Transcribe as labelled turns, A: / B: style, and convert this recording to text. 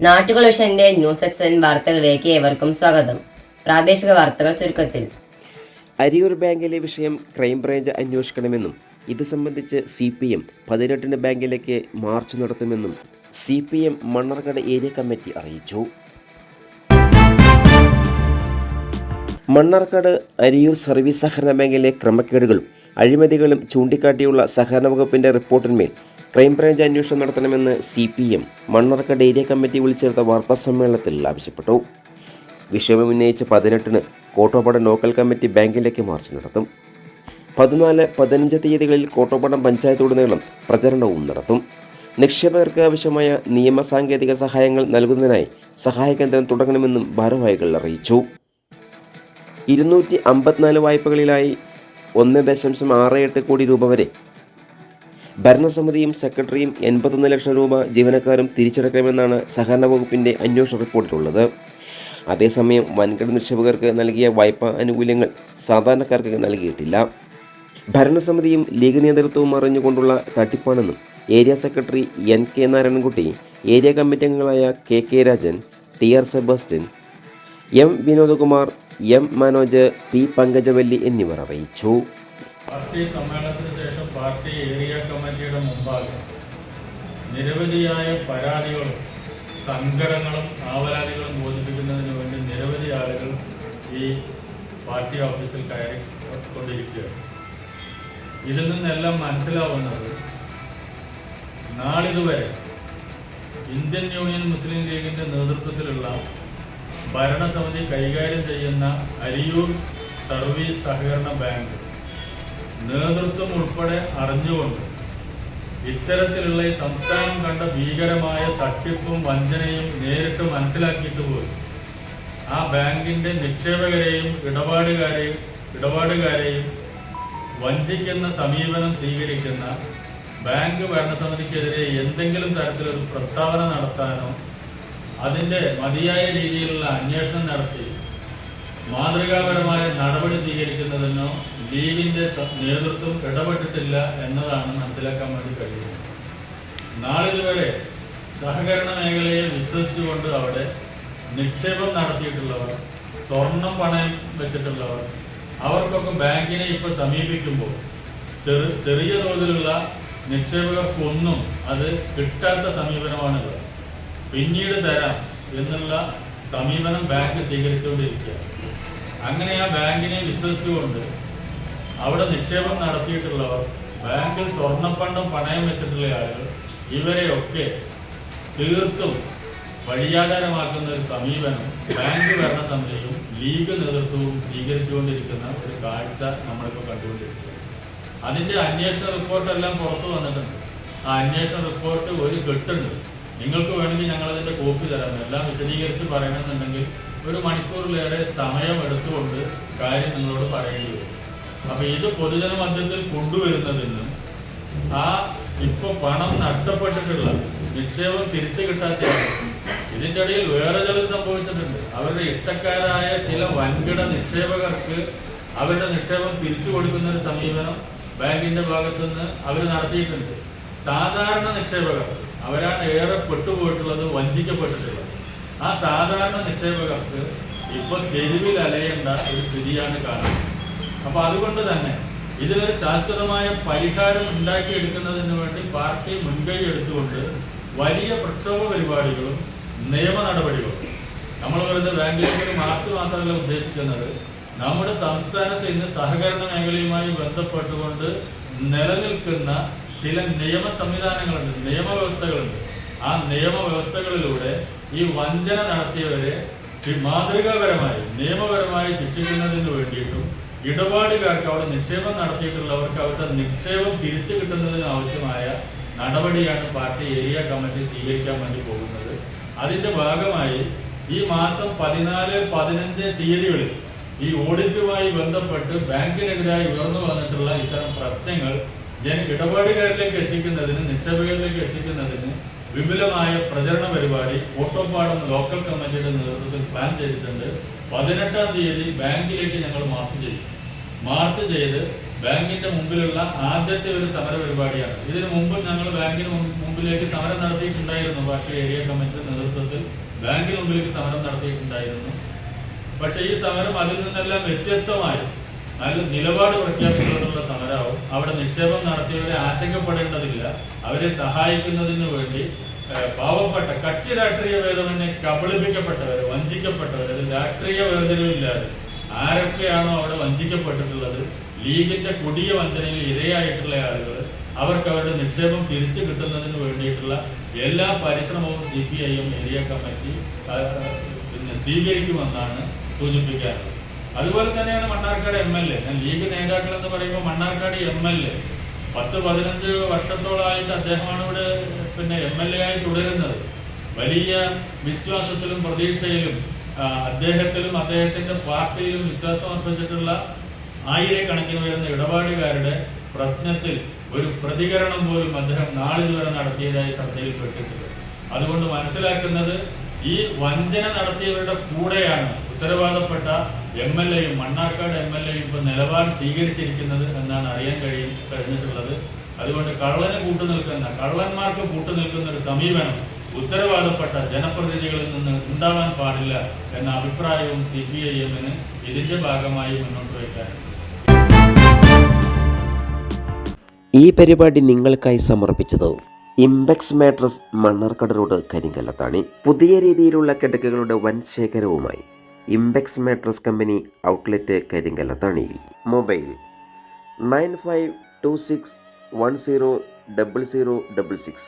A: നാട്ടുകളോഷന്റെ news section വാർത്തകളിലേക്ക് ഏവർക്കും സ്വാഗതം. പ്രാദേശിക വാർത്തകൾ ചുരുക്കത്തിൽ.
B: അരിയൂർ ബാങ്കിലെ വിഷയം ക്രൈംബ്രാഞ്ച് അന്വേഷിക്കണമെന്നും ഇത് സംബന്ധിച്ച് CPM 18 ബാങ്കിലേക്ക് മാർച്ച് നടത്തുമെന്നും CPM മണ്ണാർക്കാട് ഏരിയ കമ്മിറ്റി അറിയിച്ചു. മണ്ണാർക്കാട് അരിയൂർ സർവീസ് സഹകരണ ബാങ്കിലെ ക്രമക്കേടുകളും അഴിമതികളും ചൂണ്ടിക്കാട്ടിയുള്ള സഹകരണ വകുപ്പിന്റെ റിപ്പോർട്ടിന്മേൽ ക്രൈംബ്രാഞ്ച് അന്വേഷണം നടത്തണമെന്ന് CPM മണ്ണാർക്കാട് ഏരിയ കമ്മിറ്റി വിളിച്ചെടുത്ത വാർത്താ സമ്മേളനത്തിൽ ആവശ്യപ്പെട്ടു. വിഷയം ഉന്നയിച്ച് 18-ന് കോട്ടോപ്പാടം ലോക്കൽ കമ്മിറ്റി ബാങ്കിലേക്ക് മാർച്ച് നടത്തും. 14, 15 തീയതികളിൽ കോട്ടോപ്പാടം പഞ്ചായത്തോടുനീളം പ്രചരണവും നടത്തും. നിക്ഷേപകർക്ക് ആവശ്യമായ നിയമ സാങ്കേതിക സഹായങ്ങൾ നൽകുന്നതിനായി സഹായ കേന്ദ്രം തുടങ്ങണമെന്നും ഭാരവാഹികൾ അറിയിച്ചു. 254 വായ്പകളിലായി 1.68 കോടി രൂപ വരെ ഭരണസമിതിയും സെക്രട്ടറിയും 81 ലക്ഷം രൂപ ജീവനക്കാരും തിരിച്ചടക്കണമെന്നാണ് സഹകരണ വകുപ്പിന്റെ അന്വേഷണ റിപ്പോർട്ടിലുള്ളത്. അതേസമയം വൻകിട നിക്ഷേപകർക്ക് നൽകിയ വായ്പാ ആനുകൂല്യങ്ങൾ സാധാരണക്കാർക്ക് നൽകിയിട്ടില്ല. ഭരണസമിതിയും ലീഗ് നേതൃത്വവും അറിഞ്ഞുകൊണ്ടുള്ള തട്ടിപ്പാണെന്നും area secretary NK Narayanankutty, area committee അംഗങ്ങളായ KK Rajan, TR Sebastian, M Vinodkumar, M Manoj, P Pankajavalli എന്നിവർ അറിയിച്ചു.
C: പാർട്ടി സമ്മേളനത്തിന് ശേഷം പാർട്ടി ഏരിയ കമ്മിറ്റിയുടെ മുമ്പാകെ നിരവധിയായ പരാതികളും സങ്കടങ്ങളും ആവലാതികളും ബോധിപ്പിക്കുന്നതിന് വേണ്ടി നിരവധി ആളുകൾ ഈ പാർട്ടി ഓഫീസിൽ കയറിക്കൊണ്ടിരിക്കുകയാണ്. ഇതിൽ നിന്നെല്ലാം മനസ്സിലാവുന്നത് നാളിതുവരെ ഇന്ത്യൻ യൂണിയൻ മുസ്ലിം ലീഗിൻ്റെ നേതൃത്വത്തിലുള്ള ഭരണസമിതി കൈകാര്യം ചെയ്യുന്ന അരിയൂർ സർവീസ് സഹകരണ ബാങ്ക് നേതൃത്വം ഉൾപ്പെടെ അറിഞ്ഞുകൊണ്ട് ഇത്തരത്തിലുള്ള ഈ സംസ്ഥാനം കണ്ട ഭീകരമായ തട്ടിപ്പും വഞ്ചനയും നേരിട്ട് മനസ്സിലാക്കിയിട്ട് പോയി ആ ബാങ്കിൻ്റെ നിക്ഷേപകരെയും ഇടപാടുകാരെയും വഞ്ചിക്കുന്ന സമീപനം സ്വീകരിക്കുന്ന ബാങ്ക് ഭരണസമിതിക്കെതിരെ എന്തെങ്കിലും തരത്തിലൊരു പ്രസ്താവന നടത്താനോ അതിൻ്റെ മതിയായ രീതിയിലുള്ള അന്വേഷണം നടത്തി മാതൃകാപരമായ നടപടി സ്വീകരിക്കുന്നതിനോ ലീഗിൻ്റെ നേതൃത്വം ഇടപെട്ടിട്ടില്ല എന്നതാണ് മനസ്സിലാക്കാൻ വേണ്ടി കഴിയുന്നത്. നാളിതുവരെ സഹകരണ മേഖലയെ വിശ്വസിച്ചുകൊണ്ട് അവിടെ നിക്ഷേപം നടത്തിയിട്ടുള്ളവർ, സ്വർണം പണയം വെച്ചിട്ടുള്ളവർ, അവർക്കൊക്കെ ബാങ്കിനെ ഇപ്പോൾ സമീപിക്കുമ്പോൾ ചെറിയ തോതിലുള്ള നിക്ഷേപകർക്കൊന്നും അത് കിട്ടാത്ത സമീപനമാണിത്. പിന്നീട് തരാം എന്നുള്ള സമീപനം ബാങ്ക് സ്വീകരിച്ചുകൊണ്ടിരിക്കുകയാണ്. അങ്ങനെ ആ ബാങ്കിനെ വിശ്വസിച്ചുകൊണ്ട് അവിടെ നിക്ഷേപം നടത്തിയിട്ടുള്ളവർ, ബാങ്കിൽ സ്വർണ്ണപ്പണ്ടം പണയം വെച്ചിട്ടുള്ള ആളുകൾ, ഇവരെയൊക്കെ തീർത്തും വഴിയാധാരമാക്കുന്ന ഒരു സമീപനം ബാങ്ക് ഭരണസമിതിയും ലീഗ് നേതൃത്വവും സ്വീകരിച്ചുകൊണ്ടിരിക്കുന്ന ഒരു കാഴ്ച നമ്മളിപ്പോൾ കണ്ടുകൊണ്ടിരിക്കുകയാണ്. അതിൻ്റെ അന്വേഷണ റിപ്പോർട്ടെല്ലാം പുറത്തു വന്നിട്ടുണ്ട്. ആ അന്വേഷണ റിപ്പോർട്ട് ഒരു കെട്ടുണ്ട്. നിങ്ങൾക്ക് വേണമെങ്കിൽ ഞങ്ങളതിൻ്റെ കോപ്പി തരാം. എല്ലാം വിശദീകരിച്ച് പറയണമെന്നുണ്ടെങ്കിൽ 1 മണിക്കൂറിലേറെ സമയം എടുത്തുകൊണ്ട് കാര്യം നിങ്ങളോട് പറയേണ്ടി വരും. അപ്പോൾ ഇത് പൊതുജന മധ്യത്തിൽ കൊണ്ടുവരുന്നതിനും ഇപ്പോൾ പണം നഷ്ടപ്പെട്ടിട്ടുള്ള നിക്ഷേപം തിരിച്ചു കിട്ടാത്തതാണ്. ഇതിൻ്റെ ഇടയിൽ വേറെ ചിലത് സംഭവിച്ചിട്ടുണ്ട്. അവരുടെ ഇഷ്ടക്കാരായ ചില വൻകിട നിക്ഷേപകർക്ക് അവരുടെ നിക്ഷേപം തിരിച്ചു കൊടുക്കുന്ന ഒരു സമീപനം ബാങ്കിൻ്റെ ഭാഗത്തുനിന്ന് അവർ നടത്തിയിട്ടുണ്ട്. സാധാരണ നിക്ഷേപകർ അവരാണ് ഏറെ പെട്ടുപോയിട്ടുള്ളത്, വഞ്ചിക്കപ്പെട്ടിട്ടുള്ളത്. ആ സാധാരണ നിക്ഷേപകർക്ക് ഇപ്പോൾ തെരുവിൽ അലയേണ്ട ഒരു സ്ഥിതിയാണ് കാണുന്നത്. അപ്പോൾ അതുകൊണ്ട് തന്നെ ഇതിനൊരു ശാശ്വതമായ പരിഹാരം ഉണ്ടാക്കിയെടുക്കുന്നതിന് വേണ്ടി പാർട്ടി മുൻകൈ എടുത്തുകൊണ്ട് വലിയ പ്രക്ഷോഭ പരിപാടികളും നിയമ നടപടികളും നമ്മൾ വെറുതെ ബാങ്കിലേക്ക് മാർച്ച് മാത്രമല്ല ഉദ്ദേശിക്കുന്നത്. നമ്മുടെ സംസ്ഥാനത്ത് ഇന്ന് സഹകരണ മേഖലയുമായി ബന്ധപ്പെട്ടുകൊണ്ട് നിലനിൽക്കുന്ന ചില നിയമ സംവിധാനങ്ങളുണ്ട്, നിയമവ്യവസ്ഥകളുണ്ട്. ആ നിയമവ്യവസ്ഥകളിലൂടെ ഈ വഞ്ചന നടത്തിയവരെ മാതൃകാപരമായി നിയമപരമായി ശിക്ഷിക്കുന്നതിന് വേണ്ടിയിട്ടും ഇടപാടുകാർക്ക്, അവിടെ നിക്ഷേപം നടത്തിയിട്ടുള്ളവർക്ക് അവരുടെ നിക്ഷേപം തിരിച്ചു കിട്ടുന്നതിന് ആവശ്യമായ നടപടിയാണ് പാർട്ടി ഏരിയ കമ്മിറ്റി സ്വീകരിക്കാൻ വേണ്ടി പോകുന്നത്. അതിൻ്റെ ഭാഗമായി ഈ മാസം 14, 15 തീയതികളിൽ ഈ ഓഡിറ്റുമായി ബന്ധപ്പെട്ട് ബാങ്കിനെതിരായി ഉയർന്നു വന്നിട്ടുള്ള ഇത്തരം പ്രശ്നങ്ങൾ ഇടപാടുകാരിലേക്ക് എത്തിക്കുന്നതിന്, നിക്ഷേപകരിലേക്ക് എത്തിക്കുന്നതിന് വിപുലമായ പ്രചരണ പരിപാടി കോട്ടോപ്പാടം ലോക്കൽ കമ്മിറ്റിയുടെ നേതൃത്വത്തിൽ പ്ലാൻ ചെയ്തിട്ടുണ്ട്. 18-ാം തീയതി ബാങ്കിലേക്ക് ഞങ്ങൾ മാർച്ച് ചെയ്ത് ബാങ്കിന്റെ മുമ്പിലുള്ള ആദ്യത്തെ ഒരു സമര പരിപാടിയാണ്. ഇതിനു മുമ്പ് ഞങ്ങൾ ബാങ്കിന് മുമ്പിലേക്ക് സമരം നടത്തിയിട്ടുണ്ടായിരുന്നു. പാർട്ടി ഏരിയ കമ്മിറ്റിയുടെ നേതൃത്വത്തിൽ ബാങ്കിന് മുമ്പിലേക്ക് സമരം നടത്തിയിട്ടുണ്ടായിരുന്നു. പക്ഷെ ഈ സമരം അതിൽ നിന്നെല്ലാം വ്യത്യസ്തമായി നല്ല നിലപാട് പ്രഖ്യാപിച്ചുകൊണ്ടുള്ള സമരമാവും. അവിടെ നിക്ഷേപം നടത്തിയവരെ ആശങ്കപ്പെടേണ്ടതില്ല. അവരെ സഹായിക്കുന്നതിന് വേണ്ടി പാവപ്പെട്ട കക്ഷി രാഷ്ട്രീയ ഭേദമന്യേ കബളിപ്പിക്കപ്പെട്ടവർ, വഞ്ചിക്കപ്പെട്ടവർ, അത് രാഷ്ട്രീയ വേർതിരിവില്ലാതെ ആരൊക്കെയാണോ അവിടെ വഞ്ചിക്കപ്പെട്ടിട്ടുള്ളത്, ലീഗിന്റെ കൊടിയ വഞ്ചനയിൽ ഇരയായിട്ടുള്ള ആളുകൾ, അവർക്ക് അവരുടെ നിക്ഷേപം തിരിച്ചു കിട്ടുന്നതിന് വേണ്ടിയിട്ടുള്ള എല്ലാ പരിശ്രമവും CPIM ഏരിയ കമ്മിറ്റി സ്വീകരിക്കുമെന്നാണ് സൂചിപ്പിക്കാറുള്ളത്. അതുപോലെ തന്നെയാണ് മണ്ണാർക്കാട് MLA. ഞാൻ ലീഗ് നേതാക്കൾ എന്ന് പറയുമ്പോൾ മണ്ണാർക്കാട് MLA 10-15 വർഷത്തോളമായിട്ട് അദ്ദേഹമാണ് ഇവിടെ MLA ആയി തുടരുന്നത്. വലിയ വിശ്വാസത്തിലും പ്രതീക്ഷയിലും അദ്ദേഹത്തിലും അദ്ദേഹത്തിന്റെ പാർട്ടിയിലും വിശ്വാസം അർപ്പിച്ചിട്ടുള്ള ആയിരക്കണക്കിന് വരുന്ന ഇടപാടുകാരുടെ പ്രശ്നത്തിൽ ഒരു പ്രതികരണം പോലും അദ്ദേഹം നാളിതുവരെ നടത്തിയതായി ശ്രദ്ധയിൽപ്പെട്ടിട്ടുണ്ട്. അതുകൊണ്ട് മനസ്സിലാക്കുന്നത് ഈ വഞ്ചന നടത്തിയവരുടെ കൂടെയാണ് ഉത്തരവാദപ്പെട്ട MLAയും മണ്ണാർക്കാട് MLAയും ഇപ്പൊ നിലപാട് സ്വീകരിച്ചിരിക്കുന്നത് എന്നാണ് അറിയാൻ കഴിഞ്ഞിട്ടുള്ളത്. അതുകൊണ്ട് കള്ളന്മാർക്ക് കൂട്ടുനിൽക്കുന്ന ഒരു സമീപനം ഉത്തരവാദപ്പെട്ട ജനപ്രതിനിധികളിൽ നിന്ന് ഉണ്ടാവാൻ പാടില്ല എന്ന അഭിപ്രായവും CPIM-ന് ഇതിന്റെ ഭാഗമായി മുന്നോട്ട് വയ്ക്കാറുണ്ട്.
B: ഈ പരിപാടി നിങ്ങൾക്കായി സമർപ്പിച്ചത് Impex mattress, Mannarkkad road, Karinkallathani. പുതിയ രീതിയിലുള്ള കിടക്കകളുടെ വൻ ശേഖരവുമായി ഇംപെക്സ് മാട്രസ് കമ്പനി ഔട്ട്ലെറ്റ്, കരിങ്കല്ലത്താണിയിൽ. മൊബൈൽ 9526100066.